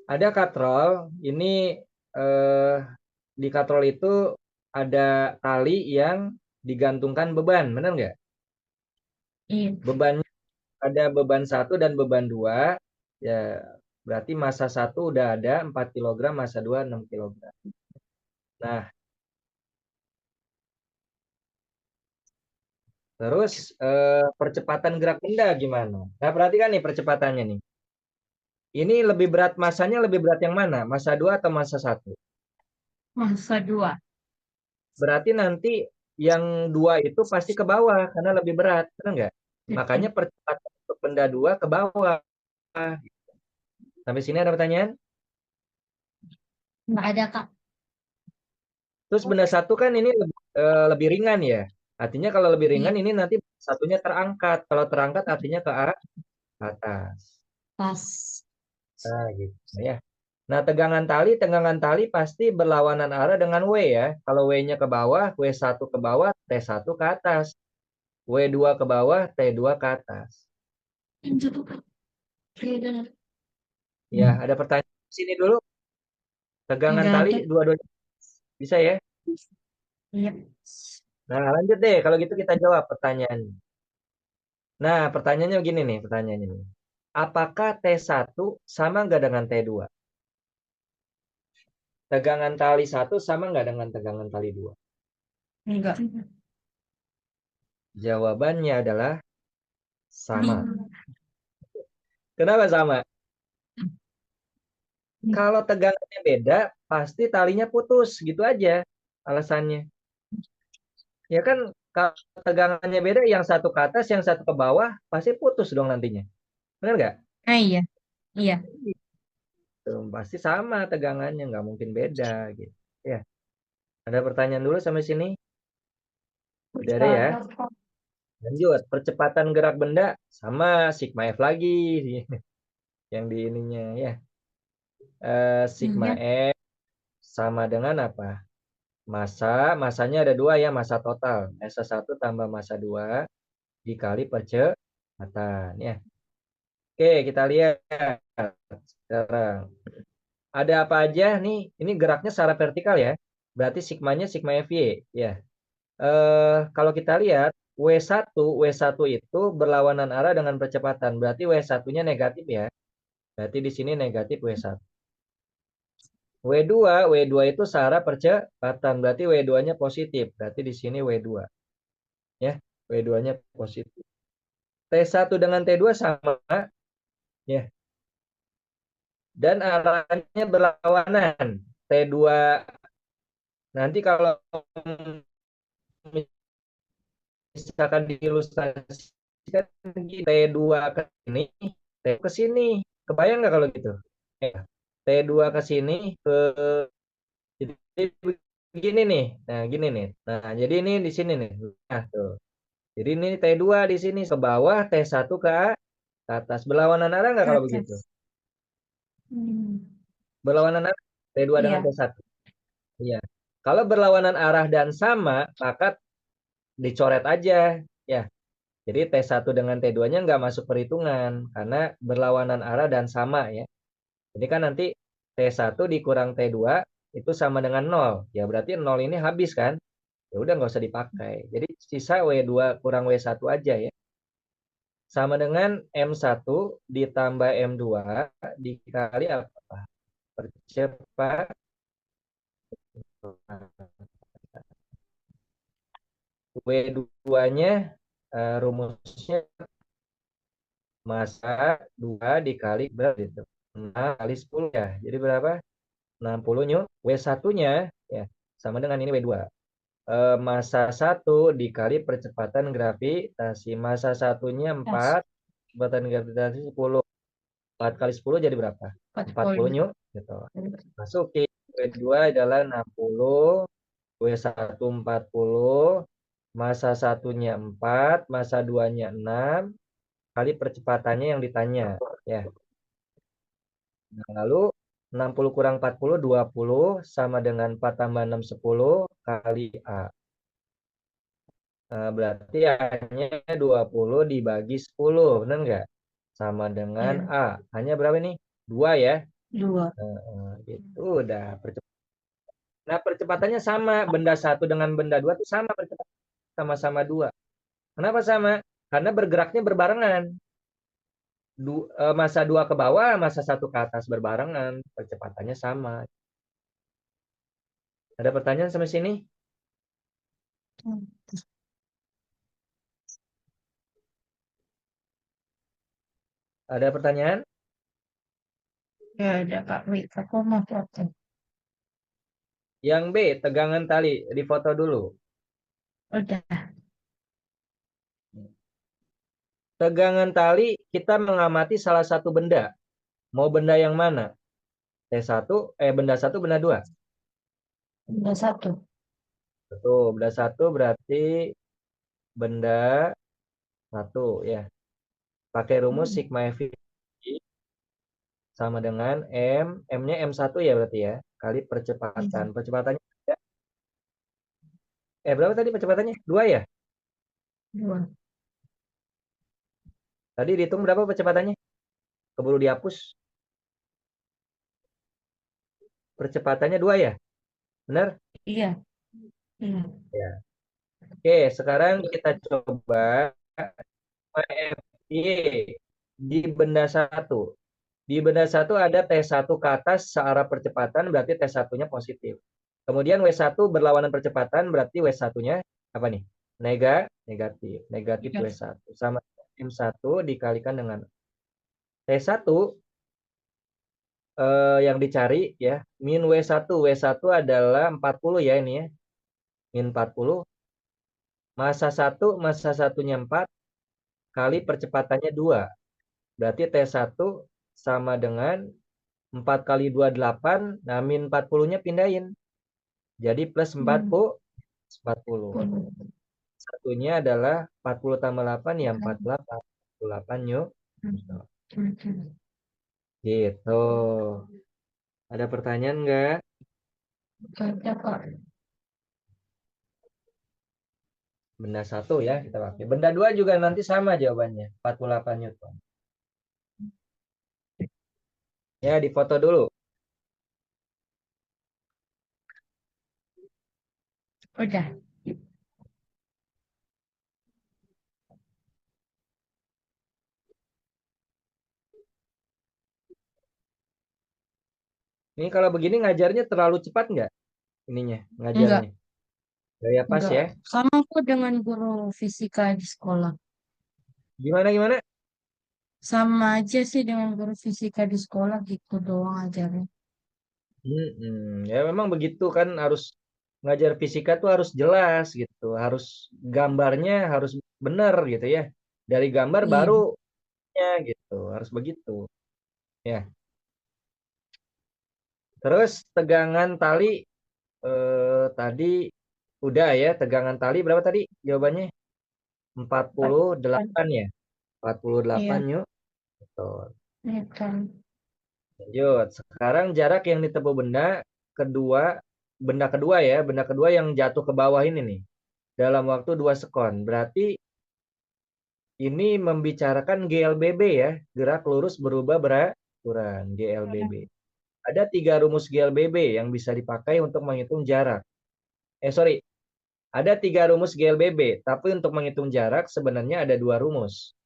Ada katrol, ini eh, di katrol itu ada tali yang digantungkan beban, benar nggak? Iya. Bebannya ada beban 1 dan beban 2. Ya, berarti massa 1 udah ada 4 kilogram, massa 2 6 kilogram. Nah, terus percepatan gerak benda gimana? Nah, perhatikan nih percepatannya nih. Ini lebih berat, massanya lebih berat yang mana? Massa 2 atau massa 1? Masa dua. Berarti nanti yang 2 itu pasti ke bawah karena lebih berat, benar nggak? Makanya Betul. percepatan untuk benda 2 ke bawah. Sampai sini ada pertanyaan? Nggak ada, Kak. Terus benda 1 kan ini lebih ringan ya. Artinya kalau lebih Iya. ringan ini nanti satunya terangkat. Kalau terangkat artinya ke arah atas. Pas. Nah, gitu ya. Nah, tegangan tali pasti berlawanan arah dengan W ya. Kalau W-nya ke bawah, W1 ke bawah, T1 ke atas. W2 ke bawah, T2 ke atas. Ya, ada pertanyaan di sini dulu. Tegangan Nggak tali ada. dua-duanya bisa ya. Iya. Nah, lanjut deh. Kalau gitu kita jawab pertanyaannya. Nah, pertanyaannya begini nih, pertanyaannya nih. Apakah T1 sama nggak dengan T2? Tegangan tali 1 sama nggak dengan tegangan tali 2? Enggak. Jawabannya adalah sama. Kenapa sama? Kalau tegangannya beda, pasti talinya putus. Gitu aja alasannya. Ya kan, kalau tegangannya beda, yang satu ke atas, yang satu ke bawah, pasti putus dong nantinya. Benar nggak? Ah, iya. Iya. Tuh, pasti sama tegangannya, nggak mungkin beda gitu. Ya, ada pertanyaan dulu sampai sini? Udah ada ya. Lanjut, percepatan gerak benda sama sigma F lagi yang di ininya ya. Sigma Iya. F sama dengan apa? Masanya ada dua ya, massa total. Massa 1 tambah massa 2 dikali percepatan ya. Oke, kita lihat sekarang. Ada apa aja nih? Ini geraknya secara vertikal ya. Berarti sigmanya sigma FY ya. Kalau kita lihat W1 itu berlawanan arah dengan percepatan. Berarti W1-nya negatif ya. Berarti di sini negatif W1. W2 itu searah percepatan. Berarti W2-nya positif. Berarti di sini W2 ya. W2-nya positif. T1 dengan T2 sama ya. Dan arahnya berlawanan. T2 nanti kalau misalkan diilustrasikan T2 ke sini, T ke sini. Kebayang nggak kalau gitu? Ya. T2 ke sini ke jadi begini nih. Nah, gini nih. Nah, jadi ini di sini nih. Nah, tuh. Jadi ini T2 di sini ke bawah, T1 ke atas. Berlawanan arah nggak kalau begitu? Atas. Hmm. Berlawanan arah T2 dengan Iya. T1. Iya. Kalau berlawanan arah dan sama, maka dicoret aja. Ya. Jadi T1 dengan T2-nya nggak masuk perhitungan karena berlawanan arah dan sama ya. Jadi kan nanti T1 dikurang T2 itu sama dengan 0. Ya berarti 0 ini habis kan? Ya udah nggak usah dipakai. Jadi sisa W2 kurang W1 aja ya. Sama dengan M1 ditambah M2 dikali apa? Percepat. W2-nya rumusnya massa 2 dikali berapa itu? 6 kali 10 ya. Jadi berapa? 60 nyut. W1-nya ya sama dengan ini W2. Massa 1 dikali percepatan gravitasi. Massa satunya Pas. 4, percepatan gravitasi 10. 4 kali 10 jadi berapa? 40 40. nyut gitu. Masukin W2 adalah 60, W1 40, massa satunya 4, massa 2-nya 6 kali percepatannya yang ditanya ya. Nah, lalu 60 kurang 40, 20 sama dengan 4 tambah 6, 10 kali A. Nah, berarti A-nya 20 dibagi 10, benar nggak? Sama dengan Iya. A. A-nya berapa nih? 2 ya. 2. Gitu udah percepatan. Nah, percepatannya sama, benda satu dengan benda dua itu sama percepatan, sama-sama dua. Kenapa sama? Karena bergeraknya berbarengan. Massa dua ke bawah, massa satu ke atas berbarengan, percepatannya sama. Ada pertanyaan sampai sini? Ada pertanyaan? Ya ada Kak Wik, aku mau foto. Yang B, tegangan tali, difoto dulu. Udah. Tegangan tali kita mengamati salah satu benda. Mau benda yang mana? T1, benda satu, benda dua. Udah 1. Betul, benda satu berarti benda satu ya. Pakai rumus sigma F sama dengan M-nya M1 ya berarti ya, kali percepatan. Iya. Percepatannya, berapa tadi percepatannya? 2 ya? 2. Tadi dihitung berapa percepatannya? Keburu dihapus. Percepatannya 2 ya? Benar? Iya. Iya. Ya. Oke, sekarang kita coba FY di benda satu. Di benda satu ada T1 ke atas searah percepatan, berarti T1-nya positif. Kemudian W1 berlawanan percepatan, berarti W1-nya apa nih? Negatif. Negatif Iya. W1. Sama M1 dikalikan dengan T1 yang dicari ya. Min W1. W1 adalah 40 ya ini ya. Min 40. Massa 1, massa satunya 4 kali percepatannya 2. Berarti T1 sama dengan 4 kali 2 8. Nah, min 40-nya pindahin. Jadi plus 40. 40. Satunya adalah 40 tambah 8 ya 48. 48 yuk. Gitu. Ada pertanyaan enggak? Ada Kak. Benda satu ya kita pakai. Benda dua juga nanti sama jawabannya. 48 Newton. Ya, difoto dulu. Udah. Ini kalau begini ngajarnya terlalu cepat nggak? Ininya, Enggak. ngajarnya. Gaya pas Enggak. ya. Sama aku dengan guru fisika di sekolah. Gimana? Sama aja sih dengan guru fisika di sekolah gitu doang ajarnya. Ya memang begitu kan harus ngajar fisika tuh harus jelas gitu. Harus gambarnya harus benar gitu ya. Dari gambar Iya. baru ya gitu. Harus begitu. Ya. Terus tegangan tali tadi udah ya. Tegangan tali berapa tadi jawabannya? 48 ya. 48 Iya. yuk. Betul. Iya kan. Lanjut. Sekarang jarak yang ditempuh benda kedua ya, benda kedua yang jatuh ke bawah ini nih, dalam waktu 2 sekon. Berarti ini membicarakan GLBB ya, gerak lurus berubah beraturan, GLBB. Ada 3 rumus GLBB yang bisa dipakai untuk menghitung jarak. Sorry, ada 3 rumus GLBB, tapi untuk menghitung jarak sebenarnya ada 2 rumus.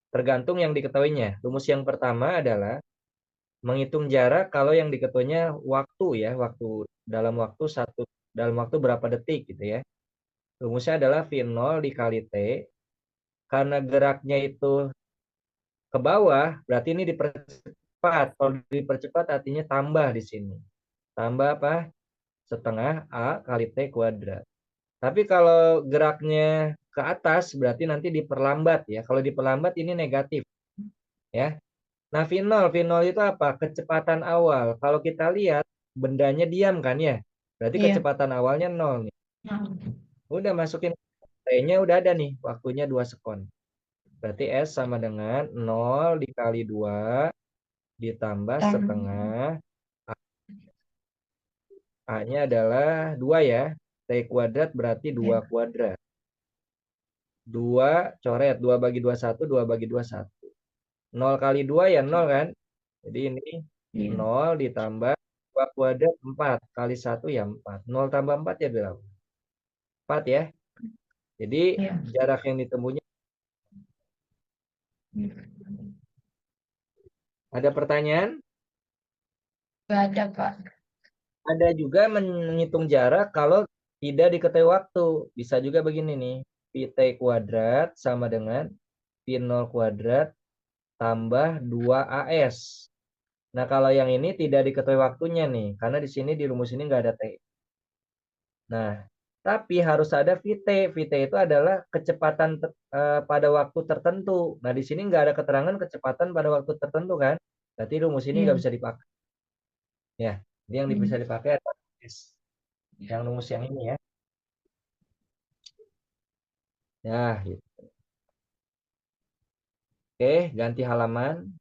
Tergantung yang diketahuinya. Rumus yang pertama adalah menghitung jarak kalau yang diketahuinya waktu ya, dalam waktu berapa detik gitu ya. Rumusnya adalah V0 dikali T. Karena geraknya itu ke bawah, berarti ini dipercepat. Kalau dipercepat artinya tambah di sini. Tambah apa? Setengah A kali T kuadrat. Tapi kalau geraknya ke atas, berarti nanti diperlambat ya. Kalau diperlambat ini negatif ya. Nah, V0 itu apa? Kecepatan awal. Kalau kita lihat, bendanya diam kan ya. Berarti Iya. kecepatan awalnya 0 nih. Nah, Udah masukin T-nya udah ada nih. Waktunya 2 sekon. Berarti S sama dengan 0 dikali 2 ditambah tam- setengah. A-nya adalah 2 ya. T kuadrat berarti 2 ya. kuadrat. 2 coret. 2 bagi 2 1, 2 bagi 2 1. 0 kali 2 ya 0 kan. Jadi ini Iya. 0 ditambah 2 kuadrat 4. Kali 1 ya 4. 0 tambah 4 ya berapa? 4 ya. Jadi Iya. jarak yang ditempuhnya. Ada pertanyaan? Gak ada, Pak. Ada juga menghitung jarak kalau tidak diketahui waktu. Bisa juga begini nih. Pi T kuadrat sama dengan Pi 0 kuadrat tambah 2AS. Nah, kalau yang ini tidak diketahui waktunya nih. Karena di sini di rumus ini nggak ada T. Nah, tapi harus ada VT. VT itu adalah kecepatan pada waktu tertentu. Nah, di sini nggak ada keterangan kecepatan pada waktu tertentu kan. Berarti rumus ini nggak Iya. bisa dipakai. Ya, jadi yang bisa Hmm. dipakai adalah S. Yang rumus yang ini ya. Ya, gitu. Oke, ganti halaman.